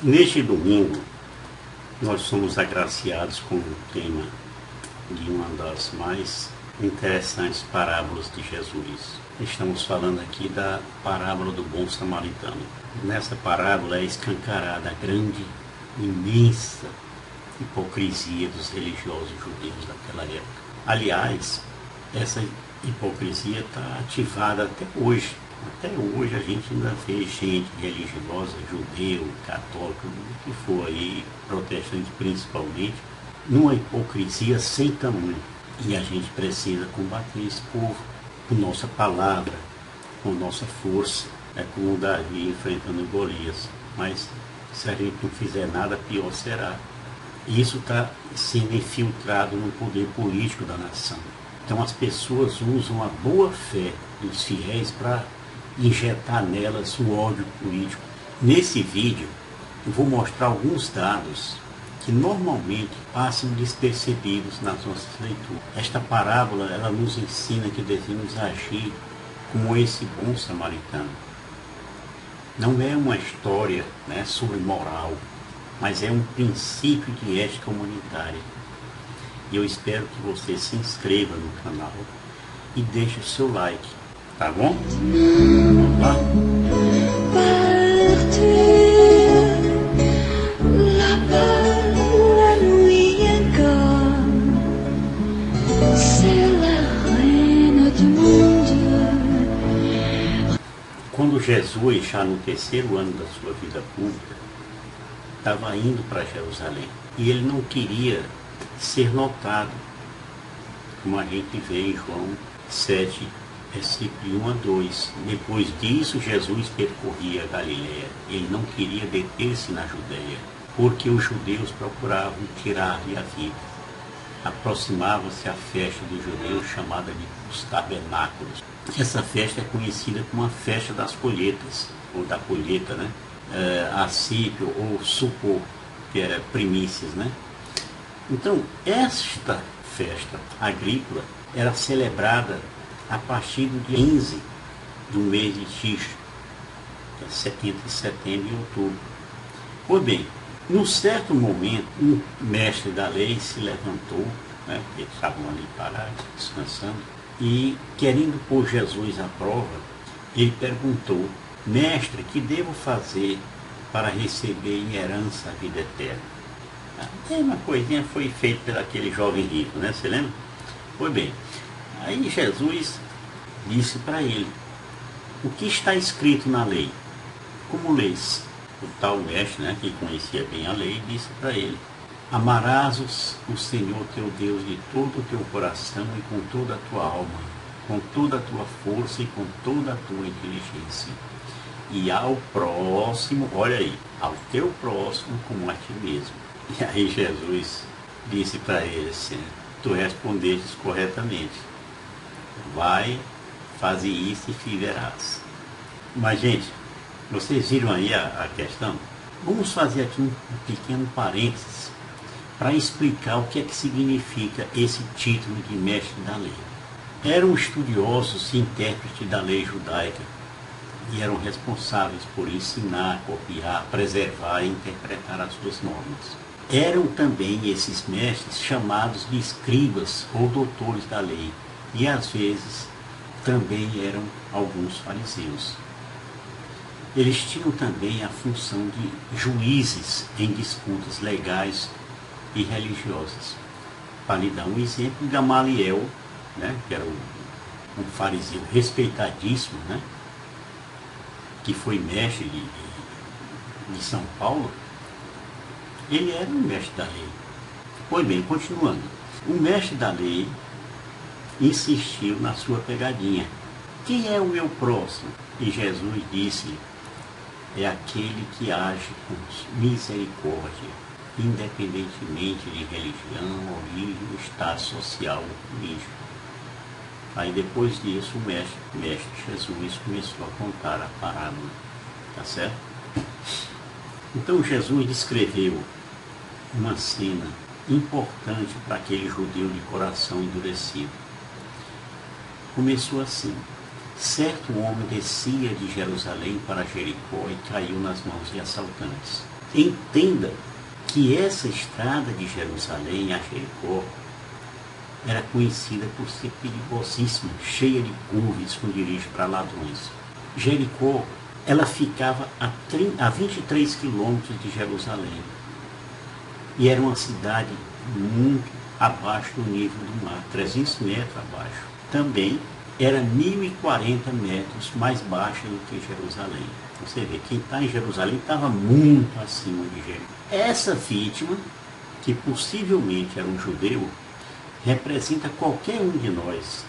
Neste domingo, nós somos agraciados com o tema de uma das mais interessantes parábolas de Jesus. Estamos falando aqui da parábola do bom samaritano. Nessa parábola é escancarada a grande, imensa hipocrisia dos religiosos judeus daquela época. Aliás, essa hipocrisia está ativada até hoje. Até hoje a gente ainda vê gente religiosa, judeu, católico, o que for aí, protestante principalmente, numa hipocrisia sem tamanho. E a gente precisa combater esse povo com nossa palavra, com nossa força. É como Davi enfrentando Golias. Mas se a gente não fizer nada, pior será. Isso está sendo infiltrado no poder político da nação. Então as pessoas usam a boa fé dos fiéis para injetar nelas o ódio político. Nesse vídeo eu vou mostrar alguns dados que normalmente passam despercebidos nas nossas leituras. Esta parábola ela nos ensina que devemos agir como esse bom samaritano. Não é uma história, sobre moral, mas é um princípio de ética humanitária. E eu espero que você se inscreva no canal e deixe o seu like, tá bom? Vamos lá? Quando Jesus, já no terceiro ano da sua vida pública, estava indo para Jerusalém, e ele não queria ser notado, como a gente vê em João 7, versículo 1 a 2. Depois disso, Jesus percorria a Galiléia. Ele não queria deter-se na Judéia, porque os judeus procuravam tirar-lhe a vida. Aproximava-se a festa dos judeus, chamada de Tabernáculos. Essa festa é conhecida como a festa das colheitas, ou da colheita, Assípio ou Sucô, que era primícias, Então, esta festa agrícola era celebrada a partir do dia 15 do mês de Tish, entre setembro e outubro. Pois bem, num certo momento, um mestre da lei se levantou, porque eles estavam ali parados, descansando, e querendo pôr Jesus à prova, ele perguntou: mestre, que devo fazer para receber em herança a vida eterna? Uma coisinha foi feita por aquele jovem rico, você lembra? Pois bem, aí Jesus disse para ele: o que está escrito na lei? Como lês? O tal mestre, que conhecia bem a lei, disse para ele: amarás o Senhor teu Deus de todo o teu coração e com toda a tua alma, com toda a tua força e com toda a tua inteligência. E ao próximo, olha aí, ao teu próximo como a ti mesmo. E aí Jesus disse para ele assim: tu respondestes corretamente. Vai, faze isso e viverás. Mas, gente, vocês viram aí a questão? Vamos fazer aqui um pequeno parênteses para explicar o que é que significa esse título de mestre da lei. Eram estudiosos e intérpretes da lei judaica e eram responsáveis por ensinar, copiar, preservar e interpretar as suas normas. Eram também esses mestres chamados de escribas ou doutores da lei, e às vezes também eram alguns fariseus. Eles tinham também a função de juízes em disputas legais e religiosas. Para lhe dar um exemplo, Gamaliel, que era um fariseu respeitadíssimo, que foi mestre de São Paulo, ele era um mestre da lei. Pois bem, continuando, o mestre da lei insistiu na sua pegadinha: quem é o meu próximo? E Jesus disse: é aquele que age com misericórdia, independentemente de religião, origem, estado social ou político. Aí depois disso o mestre Jesus começou a contar a parábola, tá certo? Então Jesus descreveu uma cena importante para aquele judeu de coração endurecido. Começou assim: certo homem descia de Jerusalém para Jericó e caiu nas mãos de assaltantes. Entenda que essa estrada de Jerusalém a Jericó era conhecida por ser perigosíssima, cheia de curvas, esconderijo para ladrões. Jericó, ela ficava a 23 quilômetros de Jerusalém. E era uma cidade muito abaixo do nível do mar, 300 metros abaixo. Também era 1.040 metros mais baixa do que Jerusalém. Você vê, quem está em Jerusalém estava muito acima de Jericó. Essa vítima, que possivelmente era um judeu, representa qualquer um de nós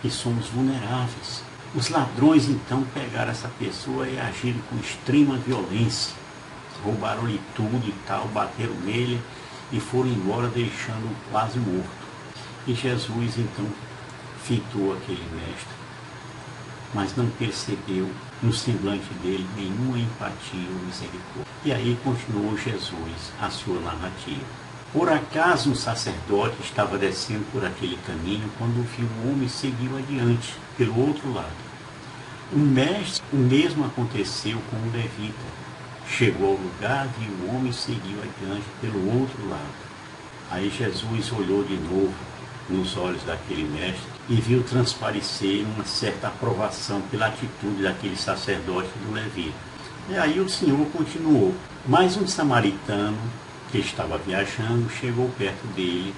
que somos vulneráveis. Os ladrões então pegaram essa pessoa e agiram com extrema violência. Roubaram-lhe tudo e tal, bateram nele e foram embora deixando-o quase morto. E Jesus então fitou aquele mestre, mas não percebeu no semblante dele nenhuma empatia ou misericórdia. E aí continuou Jesus a sua narrativa. Por acaso um sacerdote estava descendo por aquele caminho quando viu um homem seguiu adiante, pelo outro lado. O mesmo aconteceu com o levita. Chegou ao lugar, viu o homem e seguiu adiante pelo outro lado. Aí Jesus olhou de novo nos olhos daquele mestre e viu transparecer uma certa aprovação pela atitude daquele sacerdote e do levita. E aí o Senhor continuou. Mas um samaritano que estava viajando chegou perto dele,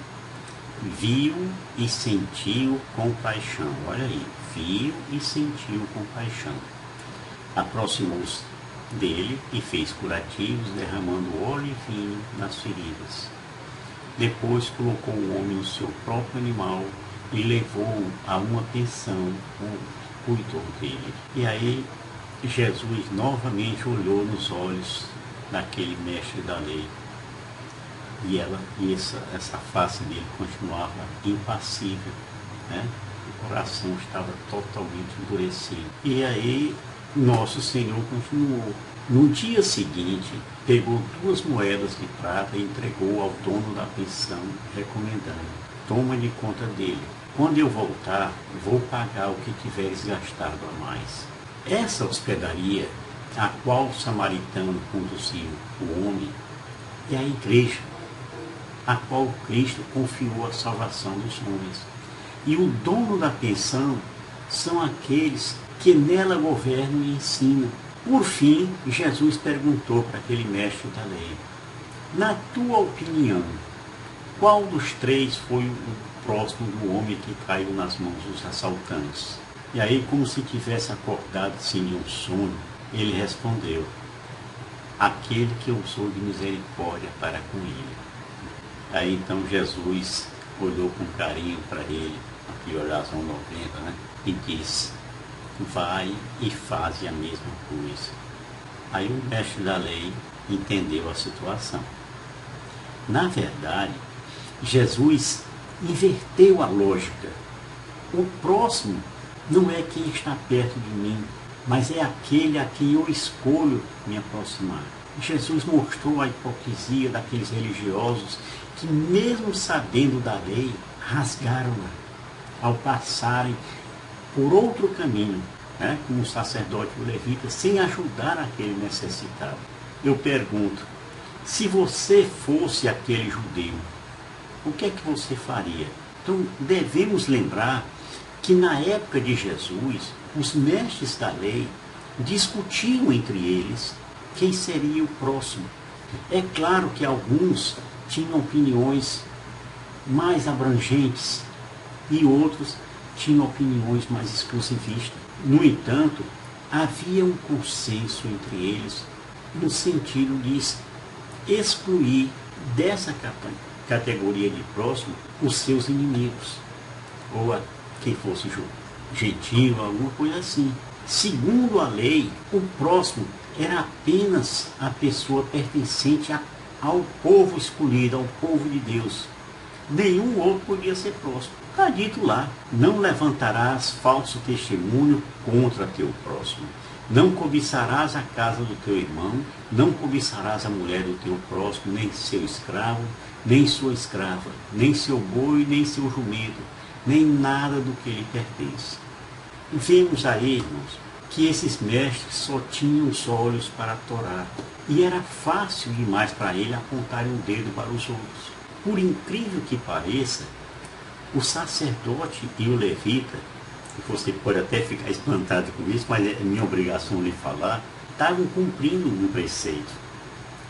viu e sentiu compaixão. Olha aí, viu e sentiu compaixão. Aproximou-se dele e fez curativos, derramando óleo e vinho nas feridas. Depois colocou o homem no seu próprio animal e levou-o a uma pensão, cuidou dele. E aí Jesus novamente olhou nos olhos daquele mestre da lei. E essa face dele continuava impassível, né? O coração estava totalmente endurecido. E aí nosso Senhor continuou. No dia seguinte, pegou 2 moedas de prata e entregou ao dono da pensão, recomendando: toma de conta dele. Quando eu voltar, vou pagar o que tiveres gastado a mais. Essa hospedaria, a qual o samaritano conduziu o homem, é a igreja, a qual Cristo confiou a salvação dos homens. E o dono da pensão são aqueles que nela governam e ensinam. Por fim, Jesus perguntou para aquele mestre da lei: na tua opinião, qual dos 3 foi o próximo do homem que caiu nas mãos dos assaltantes? E aí, como se tivesse acordado assim de um sono, ele respondeu: aquele que usou de misericórdia para com ele. Aí então Jesus olhou com carinho para ele, aqui oração 90, né? E disse: vai e faze a mesma coisa. Aí o mestre da lei entendeu a situação. Na verdade, Jesus inverteu a lógica. O próximo não é quem está perto de mim, mas é aquele a quem eu escolho me aproximar. Jesus mostrou a hipocrisia daqueles religiosos que, mesmo sabendo da lei, rasgaram-na ao passarem por outro caminho, né, como o sacerdote e o levita, sem ajudar aquele necessitado. Eu pergunto, se você fosse aquele judeu, o que é que você faria? Então, devemos lembrar que na época de Jesus, os mestres da lei discutiam entre eles quem seria o próximo. É claro que alguns tinham opiniões mais abrangentes e outros tinham opiniões mais exclusivistas. No entanto, havia um consenso entre eles no sentido de excluir dessa categoria de próximo os seus inimigos, ou quem fosse gentil, alguma coisa assim. Segundo a lei, o próximo era apenas a pessoa pertencente ao povo escolhido, ao povo de Deus. Nenhum outro podia ser próximo. Está dito lá: não levantarás falso testemunho contra teu próximo. Não cobiçarás a casa do teu irmão, não cobiçarás a mulher do teu próximo, nem seu escravo, nem sua escrava, nem seu boi, nem seu jumento, nem nada do que lhe pertence. Vemos aí, irmãos, que esses mestres só tinham os olhos para a Torá. E era fácil demais para ele apontar um dedo para os outros. Por incrível que pareça, o sacerdote e o levita, você pode até ficar espantado com isso, mas é minha obrigação lhe falar, estavam cumprindo um preceito.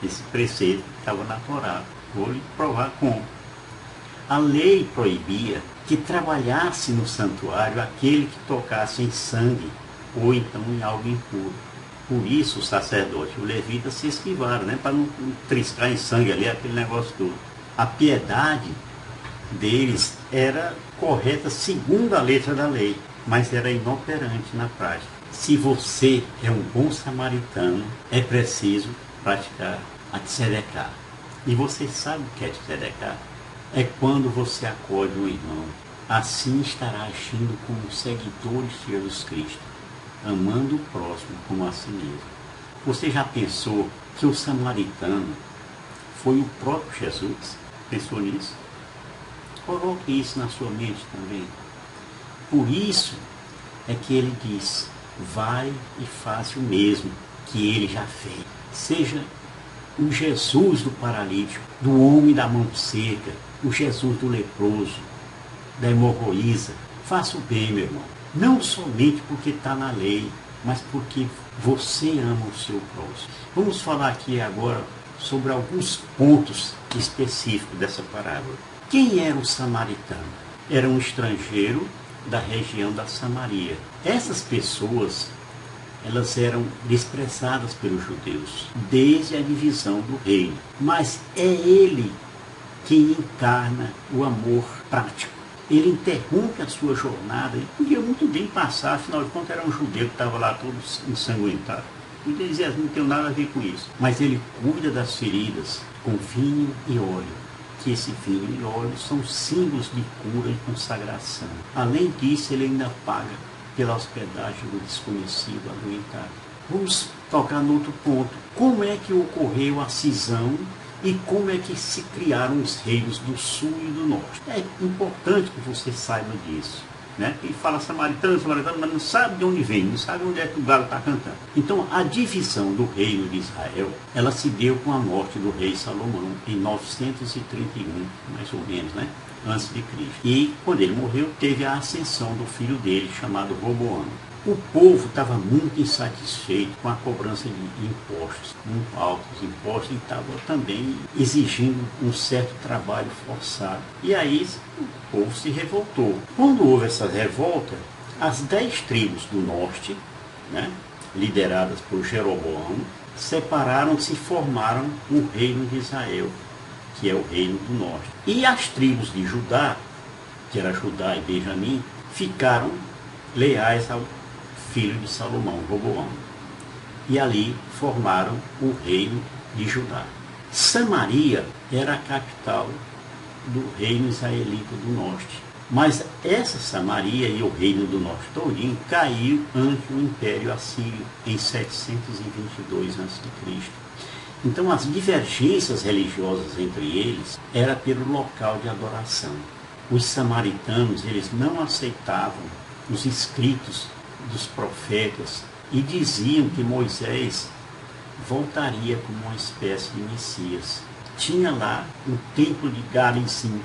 Esse preceito estava na Torá. Vou lhe provar como. A lei proibia que trabalhasse no santuário aquele que tocasse em sangue ou então em algo impuro. Por isso o sacerdote e o levita se esquivaram, né, para não triscar em sangue ali aquele negócio todo. A piedade deles era correta segundo a letra da lei, mas era inoperante na prática. Se você é um bom samaritano, é preciso praticar a tzedekah. E você sabe o que é tzedekah? É quando você acolhe um irmão. Assim estará agindo como seguidores de Jesus Cristo, amando o próximo como a si mesmo. Você já pensou que o samaritano foi o próprio Jesus? Pensou nisso? Coloque isso na sua mente também. Por isso é que ele diz, vai e faça o mesmo que ele já fez. Seja o Jesus do paralítico, do homem da mão seca, o Jesus do leproso, da hemorroísa. Faça o bem, meu irmão. Não somente porque está na lei, mas porque você ama o seu próximo. Vamos falar aqui agora sobre alguns pontos específicos dessa parábola. Quem era o samaritano? Era um estrangeiro da região da Samaria. Essas pessoas, elas eram desprezadas pelos judeus desde a divisão do reino. Mas é ele quem encarna o amor prático. Ele interrompe a sua jornada. Ele podia muito bem passar, afinal de contas era um judeu que estava lá todo ensanguentado. Podia dizer, não tem nada a ver com isso. Mas ele cuida das feridas com vinho e óleo. Que esse vinho e óleo são símbolos de cura e consagração. Além disso, ele ainda paga pela hospedagem do desconhecido adoentado. Vamos tocar no outro ponto. Como é que ocorreu a cisão e como é que se criaram os reinos do sul e do norte? É importante que você saiba disso. Né? Ele fala samaritano, mas não sabe de onde vem, não sabe onde é que o galo está cantando. Então, a divisão do reino de Israel, ela se deu com a morte do rei Salomão, em 931, mais ou menos, né? Antes de Cristo. E, quando ele morreu, teve a ascensão do filho dele, chamado Roboão. O povo estava muito insatisfeito com a cobrança de impostos, muito altos impostos, e estava também exigindo um certo trabalho forçado. E aí o povo se revoltou. Quando houve essa revolta, as 10 tribos do norte, né, lideradas por Jeroboão, separaram-se e formaram o reino de Israel, que é o reino do norte. E as tribos de Judá, que era Judá e Benjamim, ficaram leais ao filho de Salomão, Roboão. E ali formaram o reino de Judá. Samaria era a capital do reino israelita do norte. Mas essa Samaria e o reino do norte todinho caiu ante o Império Assírio em 722 a.C. Então as divergências religiosas entre eles era pelo local de adoração. Os samaritanos, eles não aceitavam os escritos dos profetas e diziam que Moisés voltaria como uma espécie de Messias. Tinha lá o templo de Garizim,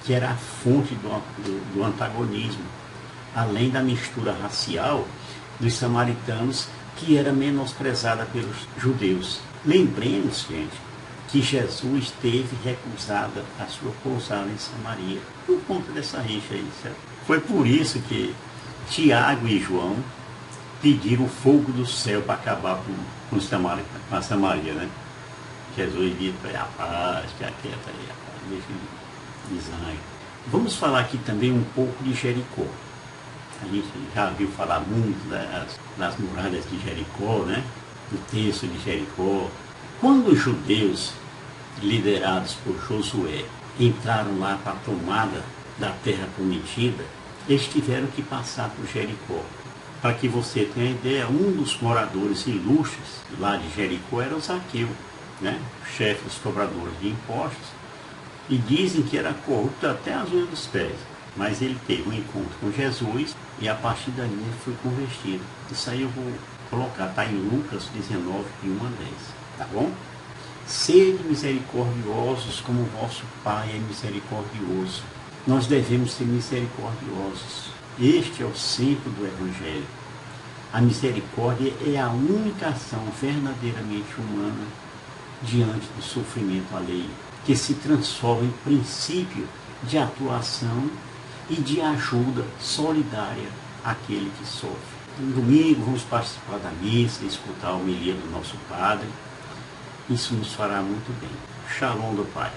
que era a fonte do antagonismo, além da mistura racial dos samaritanos, que era menosprezada pelos judeus. Lembremos, gente, que Jesus teve recusada a sua pousada em Samaria, por conta dessa rixa aí, certo? Foi por isso que Tiago e João pediram o fogo do céu para acabar com a Samaria, né? Jesus disse para ele, a paz, que aquieta aí, a paz, deixa de desanho. Vamos falar aqui também um pouco de Jericó. A gente já viu falar muito das muralhas de Jericó, né? O texto de Jericó. Quando os judeus, liderados por Josué, entraram lá para a tomada da terra prometida, eles tiveram que passar por Jericó. Para que você tenha ideia, um dos moradores ilustres lá de Jericó era o Zaqueu, né? Chefe dos cobradores de impostos, e dizem que era corrupto até as unhas dos pés. Mas ele teve um encontro com Jesus e a partir dali ele foi convertido. Isso aí eu vou colocar, está em Lucas 19, de 1 a 10. Tá bom? Sede misericordiosos como o vosso Pai é misericordioso. Nós devemos ser misericordiosos. Este é o centro do Evangelho. A misericórdia é a única ação verdadeiramente humana diante do sofrimento alheio, que se transforma em princípio de atuação e de ajuda solidária àquele que sofre. No domingo vamos participar da missa, escutar a homilia do nosso Padre. Isso nos fará muito bem. Shalom do Pai.